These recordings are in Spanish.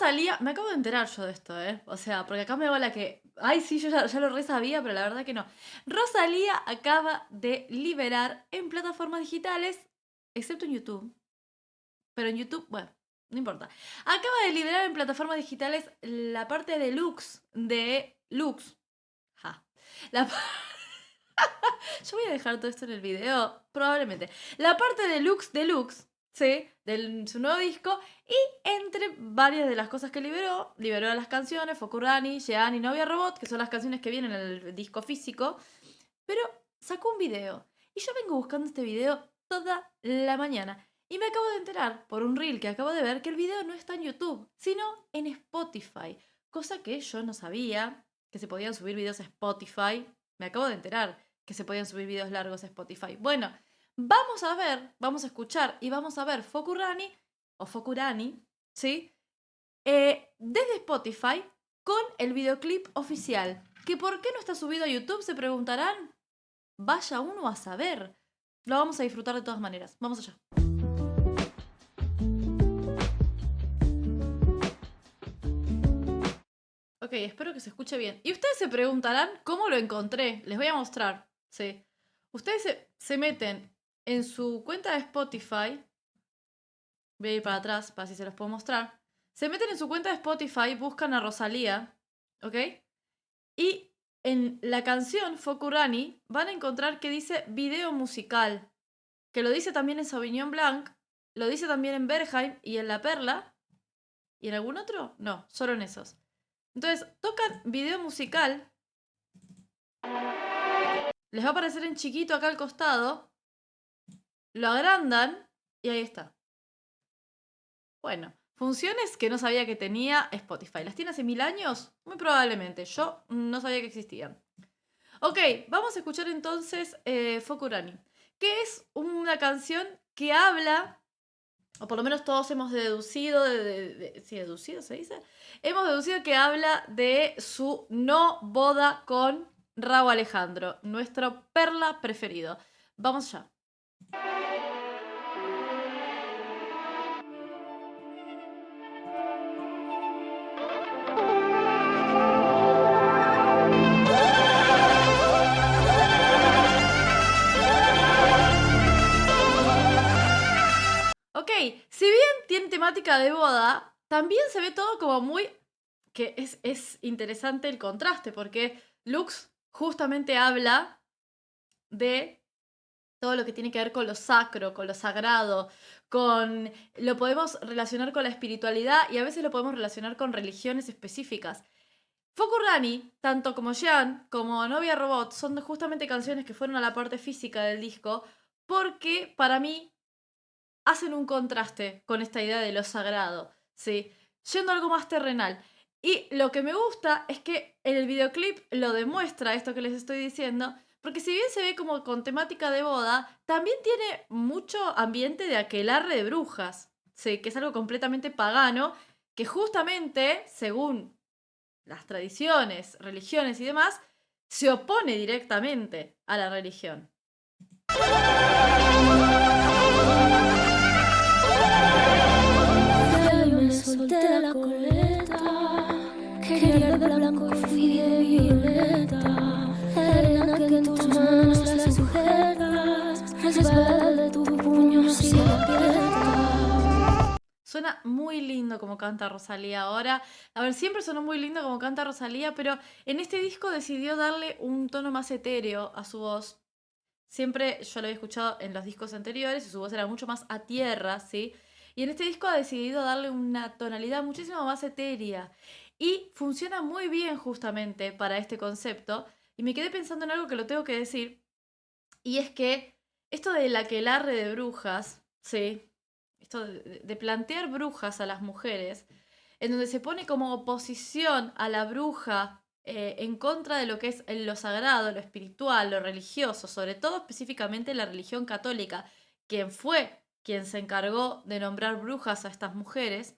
Rosalía, me acabo de enterar yo de esto, ¿eh? O sea, porque acá me hago la que, ay, sí, yo ya lo re sabía, pero la verdad que no. Rosalía acaba de liberar en plataformas digitales, excepto en YouTube, pero en YouTube, bueno, no importa. Acaba de liberar en plataformas digitales la parte deluxe de Lux. Ja. La, yo voy a dejar todo esto en el video, probablemente. La parte deluxe, ¿sí? De su nuevo disco. Y entre varias de las cosas que liberó las canciones, Fokurani, Jean y Novia Robot, que son las canciones que vienen en el disco físico. Pero sacó un video. Y yo vengo buscando este video toda la mañana. Y me acabo de enterar, por un reel que acabo de ver, que el video no está en YouTube, sino en Spotify. Cosa que yo no sabía, que se podían subir videos a Spotify. Me acabo de enterar que se podían subir videos largos a Spotify. Bueno, vamos a ver, vamos a escuchar y vamos a ver Fokurani, o Fokurani, ¿sí? Desde Spotify con el videoclip oficial. ¿Que por qué no está subido a YouTube? Se preguntarán. Vaya uno a saber. Lo vamos a disfrutar de todas maneras. Vamos allá. Ok, espero que se escuche bien. Y ustedes se preguntarán cómo lo encontré. Les voy a mostrar. Sí. Ustedes se meten en su cuenta de Spotify. Voy a ir para atrás para si se los puedo mostrar. Se meten en su cuenta de Spotify, buscan a Rosalía. ¿Ok? Y en la canción Fokurani van a encontrar que dice video musical. Que lo dice también en Sauvignon Blanc. Lo dice también en Berghain y en La Perla. ¿Y en algún otro? No, solo en esos. Entonces, tocan video musical. Les va a aparecer en chiquito acá al costado. Lo agrandan y ahí está. Bueno, funciones que no sabía que tenía Spotify. ¿Las tiene hace 1000 años? Muy probablemente. Yo no sabía que existían. Ok, vamos a escuchar entonces Fokurani, que es una canción que habla, o por lo menos todos hemos deducido, ¿sí, deducido se dice? Hemos deducido que habla de su no boda con Rauw Alejandro, nuestro perla preferido. Vamos ya. Ok, si bien tiene temática de boda, también se ve todo como muy... que es interesante el contraste, porque Lux justamente habla de todo lo que tiene que ver con lo sacro, con lo sagrado, con... lo podemos relacionar con la espiritualidad y a veces lo podemos relacionar con religiones específicas. Fokurani, tanto como Jean como Novia Robot, son justamente canciones que fueron a la parte física del disco porque para mí hacen un contraste con esta idea de lo sagrado, ¿sí? Yendo a algo más terrenal. Y lo que me gusta es que en el videoclip lo demuestra esto que les estoy diciendo, porque si bien se ve como con temática de boda, también tiene mucho ambiente de aquelarre de brujas, ¿sí? Que es algo completamente pagano, que justamente, según las tradiciones, religiones y demás, se opone directamente a la religión. Yo me solté la coleta, quería de blanco y de violeta, arena que en tus manos la sujetas, resbala de tu puño si aprieta. Suena muy lindo como canta Rosalía ahora. A ver, siempre sonó muy lindo como canta Rosalía, pero en este disco decidió darle un tono más etéreo a su voz. Siempre yo lo había escuchado en los discos anteriores y su voz era mucho más a tierra, ¿sí? Y en este disco ha decidido darle una tonalidad muchísimo más etérea. Y funciona muy bien justamente para este concepto. Y me quedé pensando en algo que lo tengo que decir. Y es que esto del aquelarre de brujas, ¿sí? Esto de plantear brujas a las mujeres, en donde se pone como oposición a la bruja en contra de lo que es lo sagrado, lo espiritual, lo religioso, sobre todo específicamente la religión católica, quien fue quien se encargó de nombrar brujas a estas mujeres,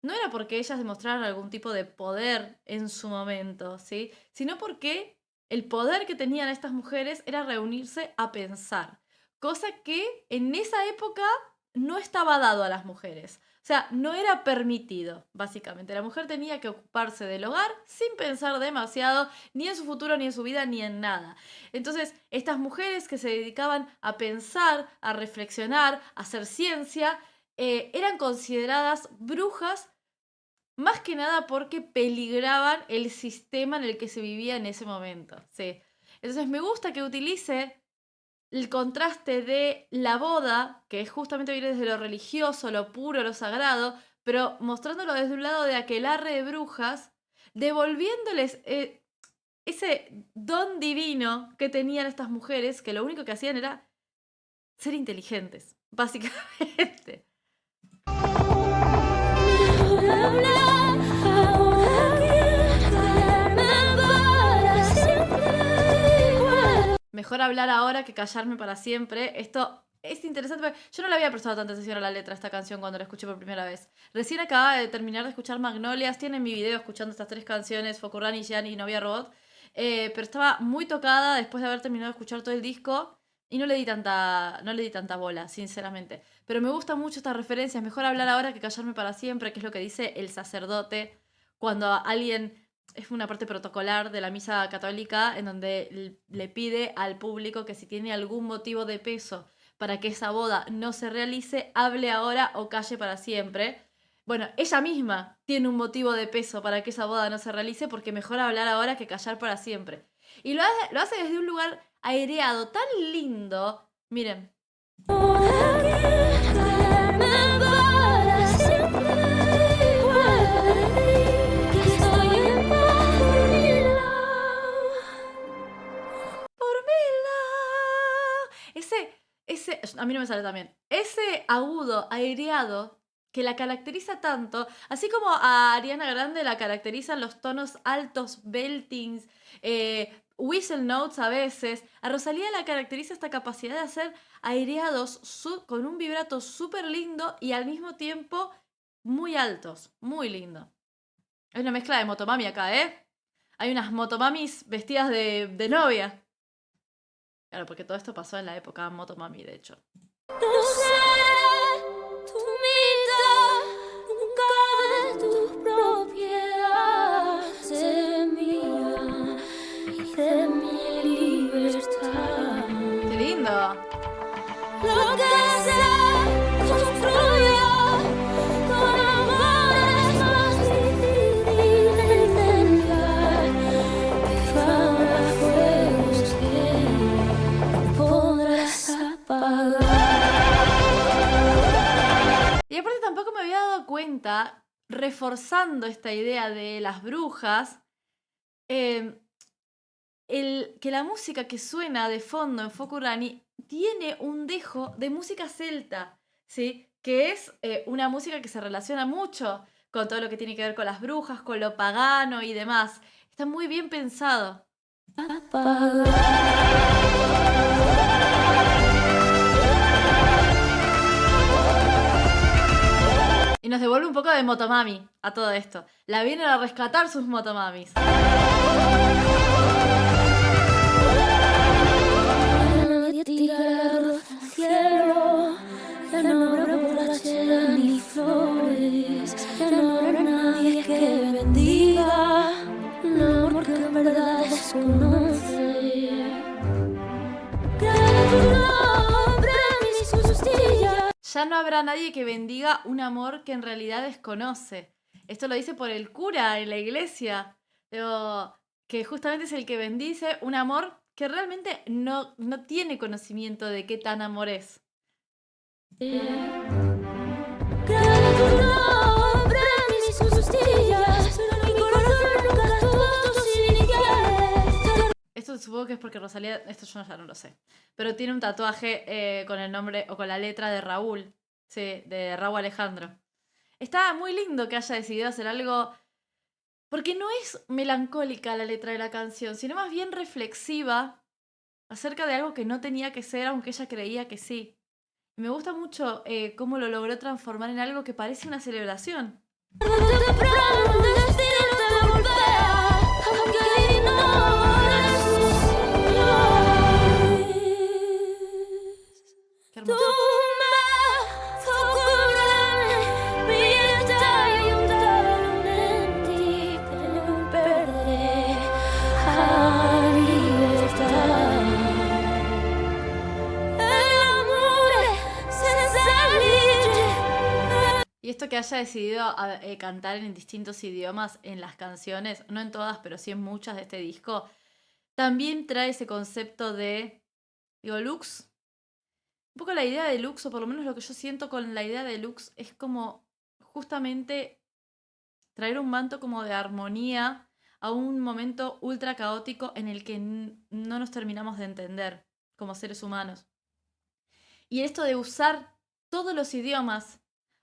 no era porque ellas demostraran algún tipo de poder en su momento, ¿sí? Sino porque el poder que tenían estas mujeres era reunirse a pensar, cosa que en esa época no estaba dado a las mujeres. sea, no era permitido, básicamente. La mujer tenía que ocuparse del hogar sin pensar demasiado, ni en su futuro, ni en su vida, ni en nada. Entonces, estas mujeres que se dedicaban a pensar, a reflexionar, a hacer ciencia, eran consideradas brujas, más que nada porque peligraban el sistema en el que se vivía en ese momento. ¿Sí? Entonces, me gusta que utilice el contraste de la boda, que es justamente viene desde lo religioso, lo puro, lo sagrado, pero mostrándolo desde un lado de aquelarre de brujas, devolviéndoles ese don divino que tenían estas mujeres, que lo único que hacían era ser inteligentes, básicamente. Mejor hablar ahora que callarme para siempre. Esto es interesante porque yo no le había prestado tanta atención a la letra de esta canción cuando la escuché por primera vez. Recién acababa de terminar de escuchar Magnolias. Tienen mi video escuchando estas 3 canciones, Fokurani, Gianni y Novia Robot. Pero estaba muy tocada después de haber terminado de escuchar todo el disco. Y no le di tanta bola, sinceramente. Pero me gustan mucho estas referencias. Mejor hablar ahora que callarme para siempre, que es lo que dice el sacerdote cuando alguien... Es una parte protocolar de la misa católica en donde le pide al público que si tiene algún motivo de peso para que esa boda no se realice, hable ahora o calle para siempre. Bueno, ella misma tiene un motivo de peso para que esa boda no se realice porque mejor hablar ahora que callar para siempre. Y lo hace desde un lugar aireado, tan lindo. Miren. Ese, a mí no me sale también. Ese agudo, aireado, que la caracteriza tanto, así como a Ariana Grande la caracterizan los tonos altos, beltings, whistle notes a veces, a Rosalía la caracteriza esta capacidad de hacer aireados con un vibrato súper lindo y al mismo tiempo muy altos, muy lindo. Es una mezcla de motomami acá, ¿eh? Hay unas motomamis vestidas de novia. Claro, porque todo esto pasó en la época motomami, de hecho. No sé, tu mitad nunca de tu propiedad, sé mía y de mi libertad. ¡Qué lindo! Lo que se construyó con amor es más difícil de incendiar, pero habrá fuegos que podrás apagar. Y aparte tampoco me había dado cuenta, reforzando esta idea de las brujas, que la música que suena de fondo en Fokurani tiene un dejo de música celta, ¿sí? Que es una música que se relaciona mucho con todo lo que tiene que ver con las brujas, con lo pagano y demás. Está muy bien pensado. Y nos devuelve un poco de motomami a todo esto. La vienen a rescatar sus motomamis. Nadie tirará arroz al cielo, ya no habrá borrachera ni flores, ya no habrá nadie que bendiga un amor que en verdad desconoce. Graba tu nombre en mis costillas. Ya no habrá nadie que bendiga un amor que en realidad desconoce. Esto lo dice por el cura en la iglesia, que justamente es el que bendice un amor que realmente no tiene conocimiento de qué tan amor es. Graba tu nombre en mis costillas, pero mi corazón nunca tuvo tus iniciales. Esto supongo que es porque Rosalía, esto yo ya no lo sé, pero tiene un tatuaje con el nombre o con la letra de Raúl, sí, de Raúl Alejandro. Está muy lindo que haya decidido hacer algo, porque no es melancólica la letra de la canción, sino más bien reflexiva acerca de algo que no tenía que ser, aunque ella creía que sí. Y me gusta mucho cómo lo logró transformar en algo que parece una celebración. Temprano un destino te golpea, aunque ignores sus señales. Qué Tú hermoso. me Fokurani, mi eso que haya decidido cantar en distintos idiomas en las canciones, no en todas, pero sí en muchas de este disco, también trae ese concepto de, digo, Lux. Un poco la idea de Lux, o por lo menos lo que yo siento con la idea de Lux, es como justamente traer un manto como de armonía a un momento ultra caótico en el que no nos terminamos de entender como seres humanos. Y esto de usar todos los idiomas,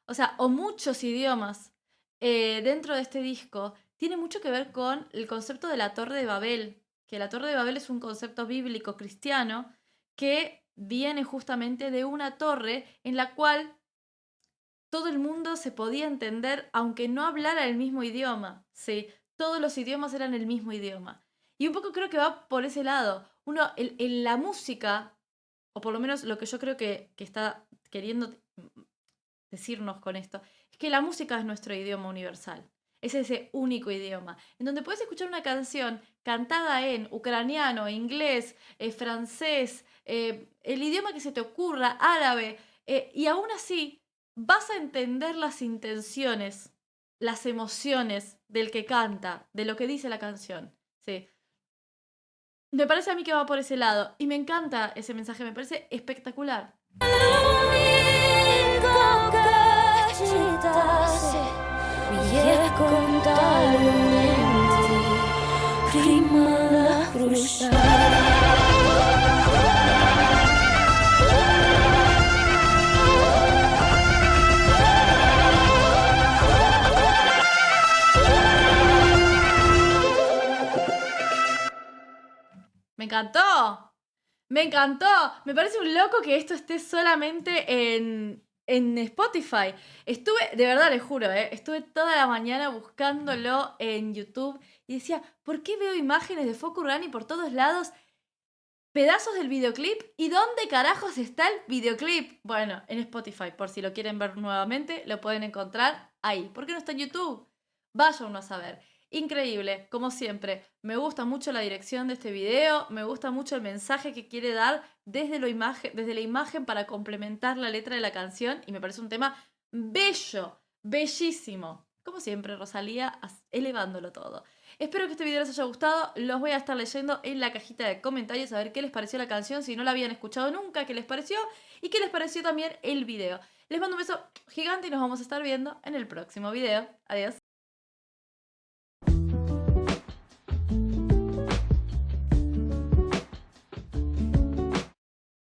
o sea, o muchos idiomas dentro de este disco, tiene mucho que ver con el concepto de la Torre de Babel, que la Torre de Babel es un concepto bíblico cristiano que viene justamente de una torre en la cual todo el mundo se podía entender aunque no hablara el mismo idioma, ¿sí? Todos los idiomas eran el mismo idioma. Y un poco creo que va por ese lado. Uno, en la música, o por lo menos lo que yo creo que está queriendo decirnos con esto, es que la música es nuestro idioma universal. Es ese único idioma, en donde puedes escuchar una canción cantada en ucraniano, inglés, francés, el idioma que se te ocurra, árabe, y aún así vas a entender las intenciones, las emociones del que canta, de lo que dice la canción. ¿Sí? Me parece a mí que va por ese lado, y me encanta ese mensaje, me parece espectacular. Me encantó. Me encantó. Me parece un loco que esto esté solamente en Spotify. Estuve, de verdad les juro, estuve toda la mañana buscándolo en YouTube y decía, ¿por qué veo imágenes de Foku Rani por todos lados? Pedazos del videoclip. ¿Y dónde carajos está el videoclip? Bueno, en Spotify, por si lo quieren ver nuevamente, lo pueden encontrar ahí. ¿Por qué no está en YouTube? Vaya uno a saber. Increíble, como siempre. Me gusta mucho la dirección de este video, me gusta mucho el mensaje que quiere dar desde la imagen para complementar la letra de la canción y me parece un tema bello, bellísimo. Como siempre, Rosalía elevándolo todo. Espero que este video les haya gustado, los voy a estar leyendo en la cajita de comentarios a ver qué les pareció la canción, si no la habían escuchado nunca, qué les pareció y qué les pareció también el video. Les mando un beso gigante y nos vamos a estar viendo en el próximo video. Adiós.